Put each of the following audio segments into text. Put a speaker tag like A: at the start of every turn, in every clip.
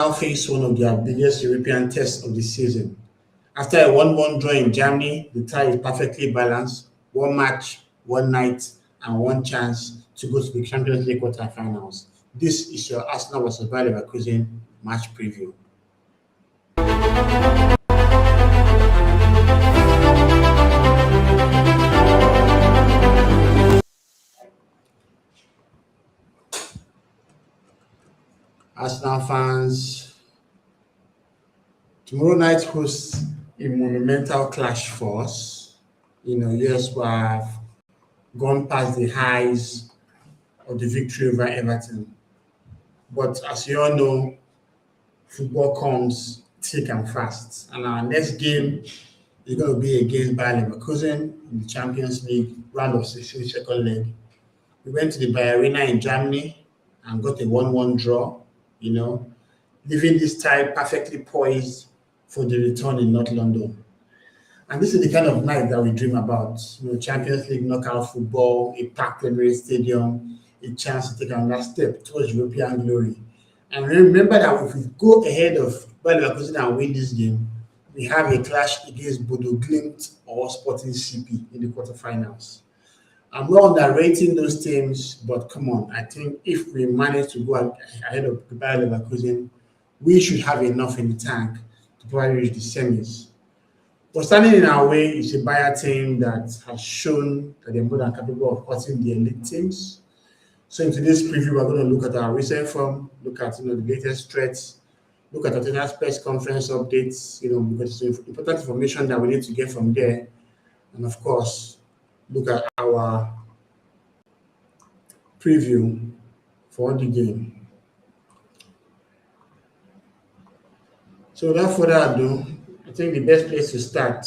A: now face one of their biggest European tests of the season. After a 1-1 draw in Germany, the tie is perfectly balanced. One match, one night, and one chance to go to the Champions League quarterfinals. This is your Arsenal vs Bayer Leverkusen match preview. Arsenal fans, tomorrow night hosts a monumental clash for us. Yes, we have gone past the highs of the victory over Everton. But as you all know, football comes thick and fast. And our next game is going to be against Bayer Leverkusen in the Champions League round of 16 second leg. We went to the Bayer Arena in Germany and got a 1-1 draw, leaving this tie perfectly poised for the return in North London. And this is the kind of night that we dream about. Champions League knockout football, a packed Emirates Stadium, a chance to take another step towards European glory. And remember that if we go ahead of Bayer Leverkusen and win this game, we have a clash against Bodo Glimt or Sporting CP in the quarterfinals. I'm not underrating those teams, but come on, I think if we manage to go ahead of Bayer Leverkusen, we should have enough in the tank to probably reach the semis. But standing in our way is a Bayer team that has shown that they're more than capable of cutting the elite teams. So in today's preview, we're going to look at our recent form, look at the latest threats, look at Arteta's press conference updates, because it's important information that we need to get from there, and of course, look at our preview for the game. So without further ado, I think the best place to start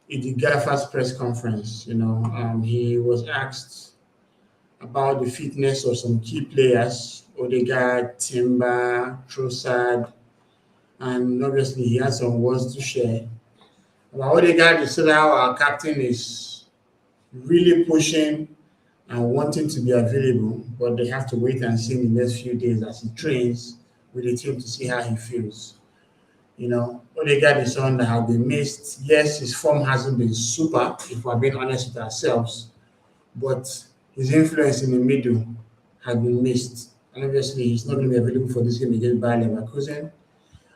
A: is the Gaffer's press conference. He was asked about the fitness of some key players, Odegaard, Timber, Trossard, and obviously he had some words to share. About Odegaard, he said how our captain is really pushing and wanting to be available, but they have to wait and see in the next few days as he trains with the team to see how he feels. Odegaard is someone that has been missed. Yes, his form hasn't been super, if we're being honest with ourselves, but his influence in the middle has been missed. And obviously, he's not going to be available for this game against Bayer Leverkusen.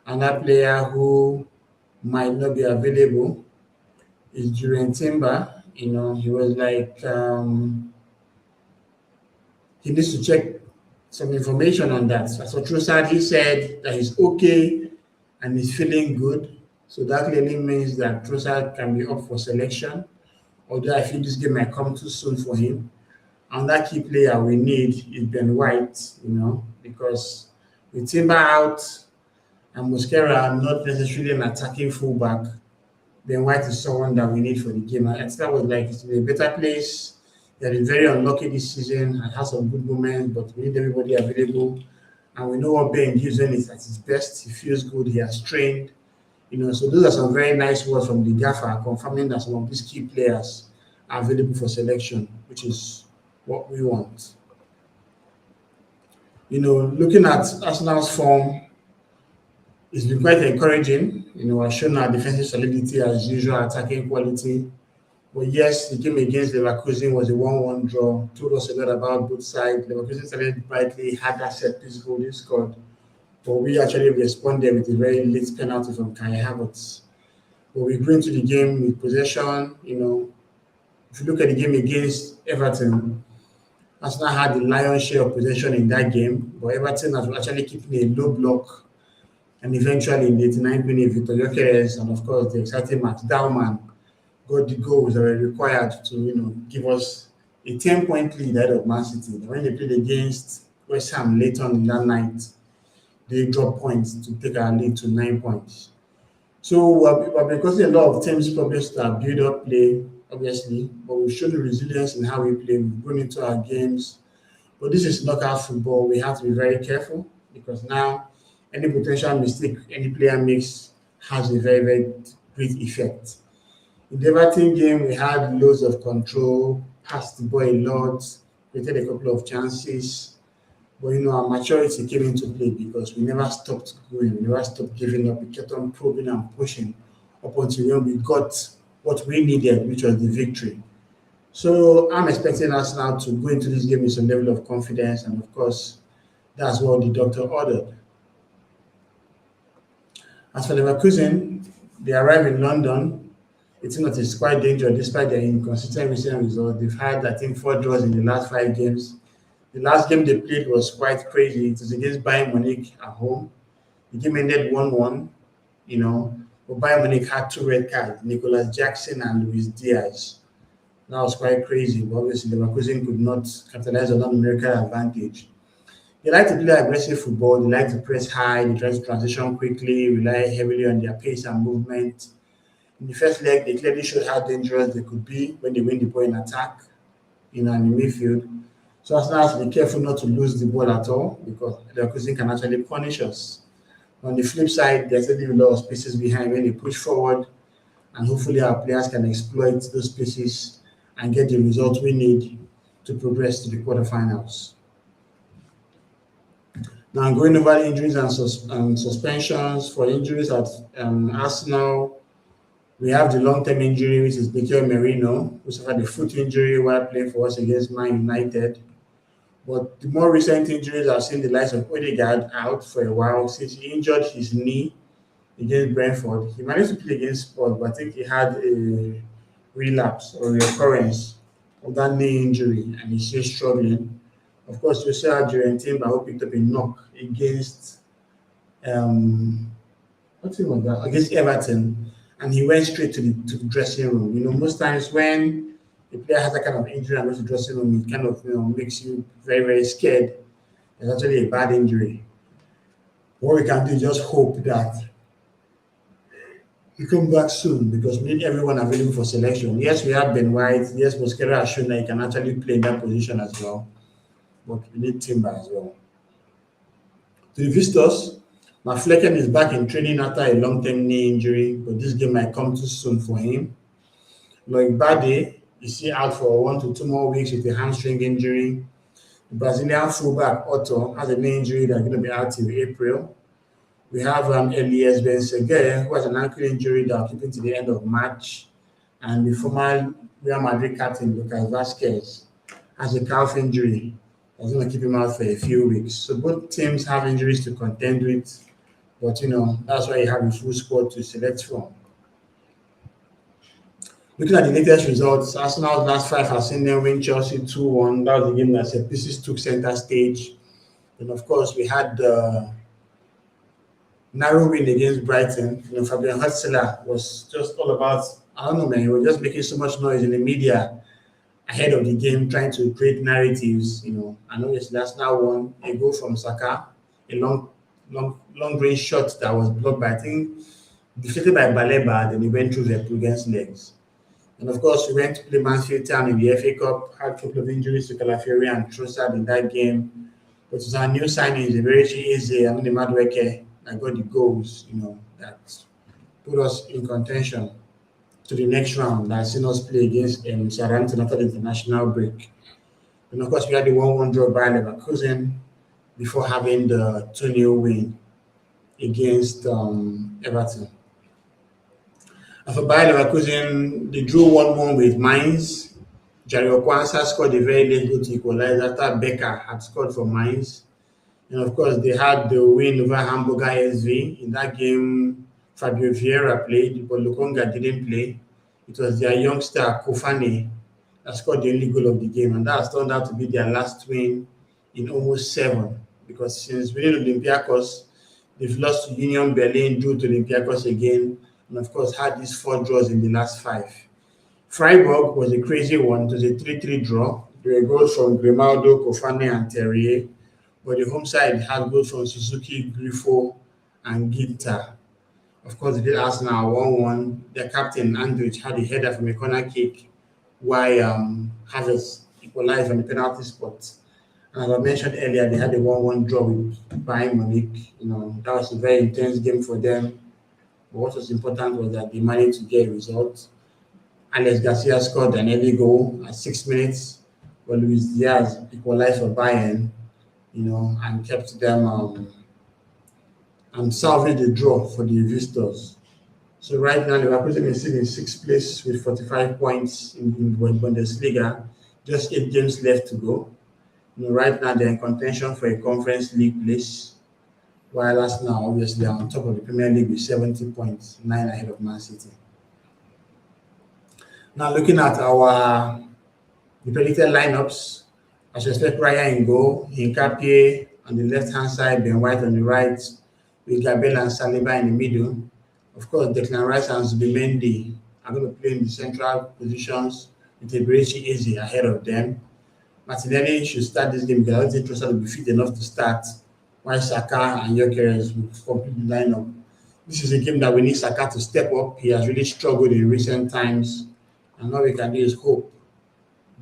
A: Another player who might not be available is Jurien Timber. He was like, he needs to check some information on that. So Trossard, he said that he's okay and he's feeling good. So that clearly means that Trossard can be up for selection. Although I feel this game might come too soon for him. And that key player we need is Ben White, because with Timber out and Mosquera not necessarily an attacking fullback, Ben White is someone that we need for the game. And that was like it's in a better place. He has been very unlucky this season and has some good moments, but we need everybody available. And we know what Ben gives when he's at his best. He feels good. He has trained. So those are some very nice words from the gaffer confirming that some of these key players are available for selection, which is what we want. Looking at Arsenal's form, it's been quite encouraging. We've shown our defensive solidity as usual, attacking quality. But yes, the game against Leverkusen was a 1-1 draw. Told us a lot about both sides. Leverkusen started brightly, had that set piece goal they scored. But we actually responded with a very late penalty from Kai Havertz. But we grew into the game with possession. If you look at the game against Everton, Arsenal had the lion's share of possession in that game. But Everton was actually keeping a low block. And eventually in the 89th minute, Victor Gyökeres and of course the exciting Max Daumann got the goals that were required to, give us a 10-point lead ahead of Man City. When they played against West Ham later on in that night, they dropped points to take our lead to 9 points. So we've been causing a lot of teams problems to our build-up play, obviously, but we've shown resilience in how we play. We've gone into our games. But this is knockout football. We have to be very careful because now any potential mistake any player makes has a very, very great effect. In the Everton game, we had loads of control, passed the ball a lot, created a couple of chances. But our maturity came into play because we never stopped going, we never stopped giving up. We kept on probing and pushing up until when we got what we needed, which was the victory. So I'm expecting us now to go into this game with some level of confidence, and of course, that's what the doctor ordered. As for Leverkusen, they arrived in London. The team that is quite dangerous despite their inconsistent recent results. They've had, I think, 4 draws in the last 5 games. The last game they played was quite crazy. It was against Bayern Munich at home. The game ended 1-1, you know, but Bayern Munich had 2 red cards, Nicolas Jackson and Luis Diaz. That was quite crazy, but obviously Leverkusen could not capitalize on that numerical advantage. They like to play aggressive football, they like to press high, they try to transition quickly, rely heavily on their pace and movement. In the first leg, they clearly showed how dangerous they could be when they win the ball in attack, in the midfield. So Arsenal has to be careful not to lose the ball at all because Leverkusen can actually punish us. On the flip side, there's a lot of spaces behind when they push forward, and hopefully our players can exploit those spaces and get the result we need to progress to the quarterfinals. Now, going over injuries and suspensions. For injuries at Arsenal, we have the long-term injury, which is Mikel Merino, who suffered a foot injury while playing for us against Man United. But the more recent injuries, I've seen the likes of Odegaard out for a while since he injured his knee against Brentford. He managed to play against Spurs, but I think he had a relapse or recurrence of that knee injury, and he's still struggling. Of course, you saw Timber who picked up a knock against um, what team was that? Against Everton, and he went straight to the dressing room. Most times when a player has that kind of injury and goes to the dressing room, it kind of makes you very very scared. It's actually a bad injury. What we can do is just hope that he come back soon because we need everyone available for selection. Yes, we have Ben White. Yes, Mosquera has shown that he can actually play in that position as well. But we need Timber as well. To the visitors, Maflecken is back in training after a long-term knee injury, but this game might come too soon for him. Loic Bade is still out for 1 to 2 more weeks with a hamstring injury. The Brazilian fullback Otto has a knee injury that's going to be out till April. We have Elias Ben Seger, who has an ankle injury that will keep him to the end of March. And the former Real Madrid captain, Lucas Vasquez, has a calf injury that's going to keep him out for a few weeks. So both teams have injuries to contend with, but that's why you have a full squad to select from. Looking at the latest results, Arsenal's last 5 have seen them win Chelsea 2-1. That was the game that set pieces took center stage. And of course, we had the narrow win against Brighton. Fabian Hutzler was just all about, I don't know, man, he was just making so much noise in the media ahead of the game, trying to create narratives. I know it's last now won a goal from Saka, a long range shot that was blocked by, I think, deflected by Baleba, then he went through the against legs. And of course, we went to play Mansfield Town in the FA Cup, had a couple of injuries to Calafiori and Trossard in that game. But it's our new signings, Eberechi Eze and Madueke, that got the goals, that put us in contention to the next round that seen us play against Southampton after the international break. And of course, we had the 1-1 draw by Leverkusen before having the 2-0 win against Everton. And for Bayer Leverkusen, they drew 1-1 with Mainz. Jario Kwanzaa scored a very late goal to equalize after Becker had scored for Mainz. And of course, they had the win over Hamburger SV. In that game, Fabio Vieira played, but Lukonga didn't play. It was their youngster, Kofane, that scored the only goal of the game. And that has turned out to be their last win in almost 7. Because since winning Olympiacos, they've lost to Union Berlin, drew to Olympiacos again, and of course had these 4 draws in the last 5. Freiburg was a crazy one. It was a 3-3 draw. There were goals from Grimaldo, Kofane, and Terrier. But the home side had goals from Suzuki, Grifo, and Ginter. Of course, they did Arsenal 1-1. Their captain, Andrich, had a header from a corner kick, while Havertz equalized on the penalty spot. And as I mentioned earlier, they had a 1-1 draw with Bayern Munich. That was a very intense game for them. But what was important was that they managed to get a result. Alex Garcia scored an early goal at 6 minutes, but Luis Diaz equalized for Bayern and kept them and salvaged the draw for the visitors. So right now, Leverkusen is still in sixth place with 45 points in Bundesliga, just 8 games left to go. Right now they're in contention for a conference league place, while Arsenal obviously are on top of the Premier League with 70 points, 9 ahead of Man City. Now looking at the predicted lineups, as you expect, Raya in goal, Hinkapie on the left-hand side, Ben White on the right, with Gabriel and Saliba in the middle. Of course, Declan Rice and Zubimendi are going to play in the central positions with Eberechi Eze ahead of them. Martinelli should start this game because I don't think Trossard will be fit enough to start, while Saka and Gyökeres will complete the lineup. This is a game that we need Saka to step up. He has really struggled in recent times, and all we can do is hope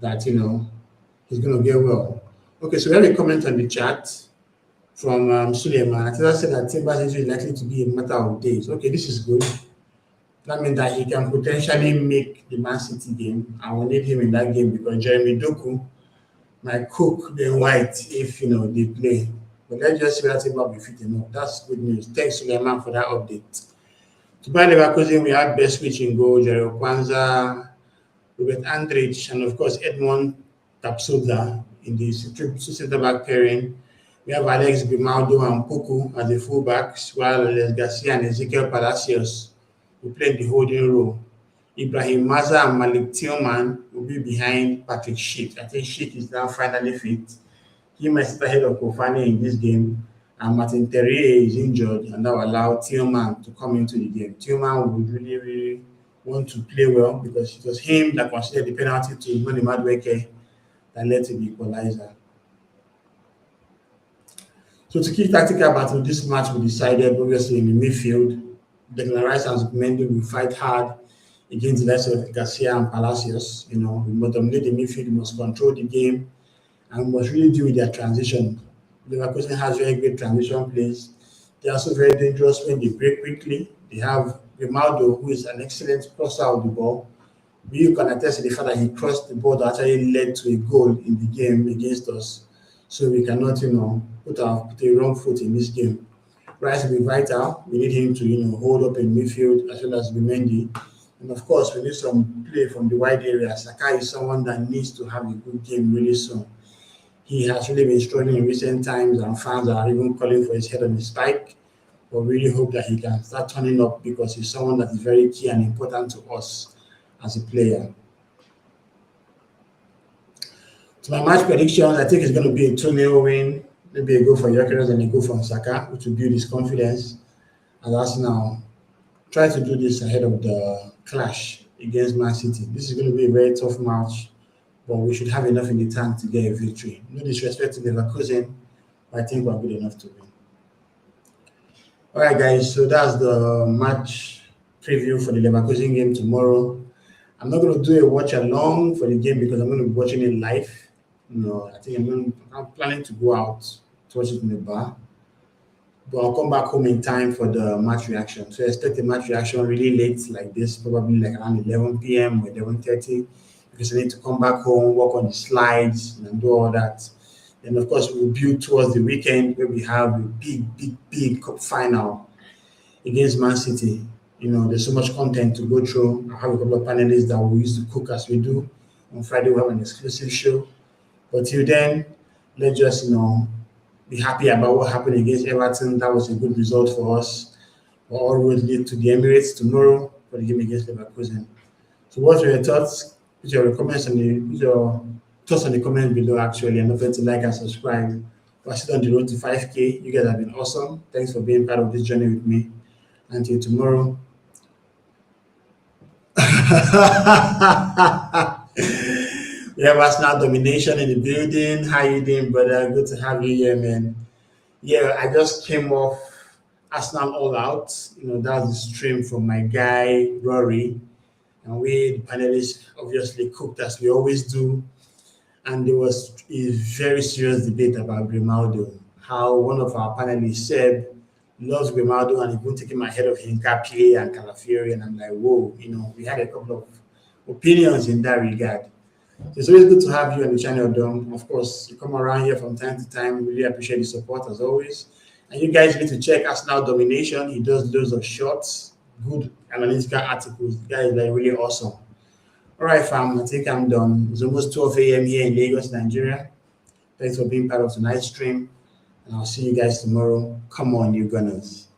A: that he's going to get well. Okay, so we have a comment on the chat from Suleiman. Arteta said that Timber's injury is likely to be a matter of days. Okay, this is good. That means that he can potentially make the Man City game. I will need him in that game because Jeremy Doku might cook Ben White if they play. But let's just see whether Timber will be fit enough. That's good news. Thanks, Suleiman, for that update. To Bayer Leverkusen, we have Bestwich in goal, Jerry Kwanzaa, Robert Andrich, and of course Edmond Tapsoba in the centre-back pairing. We have Alex Grimaldo and Puku as the fullbacks, while Alex Garcia and Ezekiel Palacios will play the holding role. Ibrahim Maza and Malik Tillman will be behind Patrick Schick. I think Schick is now finally fit. He might sit ahead of Kofani in this game, and Martin Terrier is injured, and that will allow Tillman to come into the game. Tillman would really, really want to play well because it was him that considered the penalty to Moni Madueke that led to the equalizer. So to keep tactical battle, this match will be decided obviously in the midfield. Declan Rice and Zubimendi will fight hard against the likes of Garcia and Palacios. We must dominate the midfield, we must control the game, and we must really deal with their transition. Leverkusen has very great transition plays. They're also very dangerous when they break quickly. They have Grimaldo, who is an excellent crosser of the ball. You can attest to the fact that he crossed the ball that actually led to a goal in the game against us. So we cannot, put a wrong foot in this game. Rice will be vital. We need him to, hold up in midfield as well as Bimendi. And of course, we need some play from the wide area. Saka is someone that needs to have a good game really soon. He has really been struggling in recent times, and fans are even calling for his head on the spike. But we really hope that he can start turning up because he's someone that is very key and important to us as a player. To my match predictions, I think it's going to be a 2-0 win, maybe a goal for Gyökeres and a goal from Saka, which will build his confidence. And Arsenal try to do this ahead of the clash against Man City. This is going to be a very tough match, but we should have enough in the tank to get a victory. No disrespect to Leverkusen, but I think we're good enough to win. All right, guys, so that's the match preview for the Leverkusen game tomorrow. I'm not going to do a watch along for the game because I'm going to be watching it live. I think I'm planning to go out to watch it in the bar. But I'll come back home in time for the match reaction. So I expect the match reaction really late like this, probably like around 11 p.m. or 11:30, because I need to come back home, work on the slides, and do all that. Then, of course, we'll build towards the weekend where we have a big cup final against Man City. There's so much content to go through. I have a couple of panelists that we used to cook as we do. On Friday, we have an exclusive show. But till then, let's just, be happy about what happened against Everton. That was a good result for us. We're all roads lead to the Emirates tomorrow for the game against Leverkusen. So what are your thoughts? Put your thoughts on the comments below, actually, and don't forget to like and subscribe. We're still on the road to 5K. You guys have been awesome. Thanks for being part of this journey with me. Until tomorrow. We have Arsenal domination in the building. How you doing, brother? Good to have you here, man. Yeah, I just came off Arsenal All Out. That's the stream from my guy, Rory. And we, the panelists, obviously cooked as we always do. And there was a very serious debate about Grimaldo. How one of our panelists said, loves Grimaldo and even taking my head of Hinkapie and Calafiori. And I'm like, whoa, we had a couple of opinions in that regard. It's always good to have you on the channel, Dom. Of course, you come around here from time to time. Really appreciate the support as always. And you guys need to check Arsenal Domination. He does loads of shorts, good analytical articles. The guy is like really awesome. All right, fam. I think I'm done. It's almost 12 a.m. here in Lagos, Nigeria. Thanks for being part of tonight's stream. And I'll see you guys tomorrow. Come on, you Gunners.